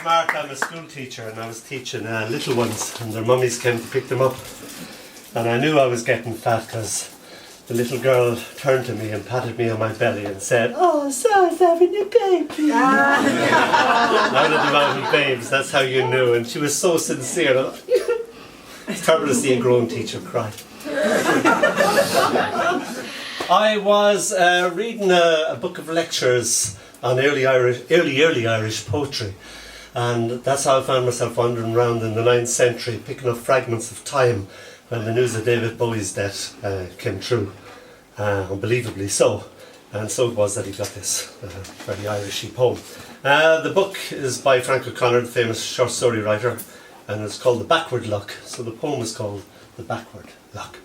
Mark. I'm a school teacher and I was teaching little ones and their mummies came to pick them up. And I knew I was getting fat because the little girl turned to me and patted me on my belly and said, "Oh, Sarah's having a baby." Out of the mouth of babes, that's how you knew. And she was so sincere. It's terrible to see a grown teacher cry. I was reading a book of lectures on early Irish poetry, and that's how I found myself wandering around in the 9th century, picking up fragments of time when the news of David Bowie's death came true, unbelievably so. And so it was that he got this very Irishy poem. The book is by Frank O'Connor, the famous short story writer, and it's called The Backward Luck. So the poem is called The Backward Luck.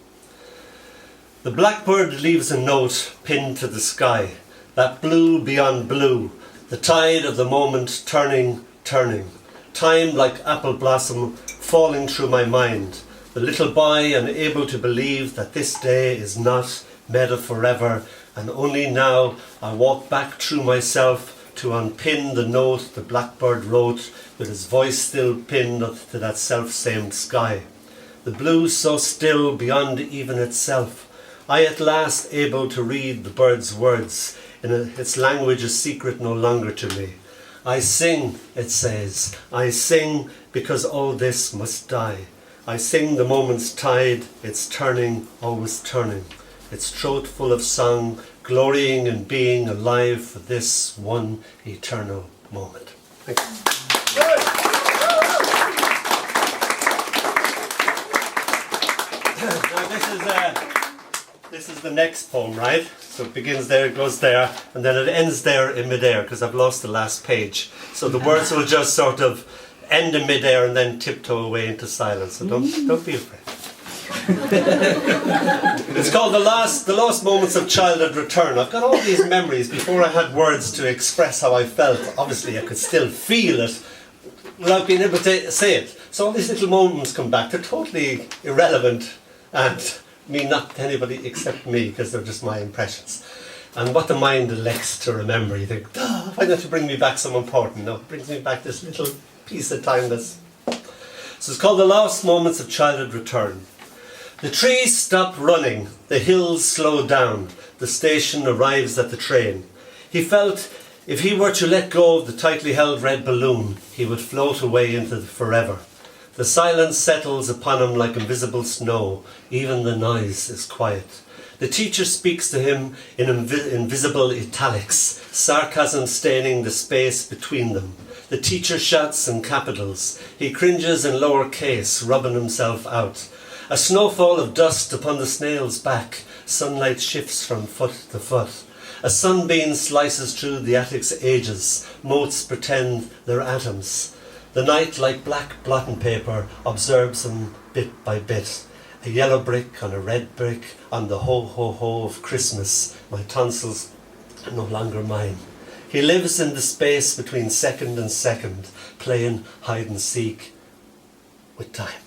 The blackbird leaves a note pinned to the sky, that blue beyond blue, the tide of the moment turning, turning, time like apple blossom falling through my mind, the little boy unable to believe that this day is not made of forever, and only now I walk back through myself to unpin the note the blackbird wrote, with his voice still pinned to that self-same sky. The blue so still beyond even itself, I at last able to read the bird's words, in its language a secret no longer to me. I sing, it says, I sing because all this must die. I sing the moment's tide, it's turning, always turning, its throat full of song, glorying in being alive for this one eternal moment. Thank you. Now this is the next poem, right? So it begins there, it goes there, and then it ends there in midair because I've lost the last page. So the words will just sort of end in midair and then tiptoe away into silence. So don't be afraid. It's called the Lost Moments of Childhood Return. I've got all these memories before I had words to express how I felt. Obviously I could still feel it without being able to say it. So all these little moments come back. They're totally irrelevant and mean nothing to anybody except me because they're just my impressions. And what the mind elects to remember, you think, why don't you bring me back some important? No, it brings me back this little piece of timeless. So it's called The Lost Moments of Childhood Return. The trees stop running, the hills slow down, the station arrives at the train. He felt if he were to let go of the tightly held red balloon, he would float away into the forever. The silence settles upon him like invisible snow, even the noise is quiet. The teacher speaks to him in invisible italics, sarcasm staining the space between them. The teacher shouts in capitals, he cringes in lower case, rubbing himself out. A snowfall of dust upon the snail's back, sunlight shifts from foot to foot. A sunbeam slices through the attic's ages, motes pretend they're atoms. The night, like black blotting paper, observes him bit by bit. A yellow brick on a red brick, on the ho-ho-ho of Christmas, my tonsils are no longer mine. He lives in the space between second and second, playing hide and seek with time.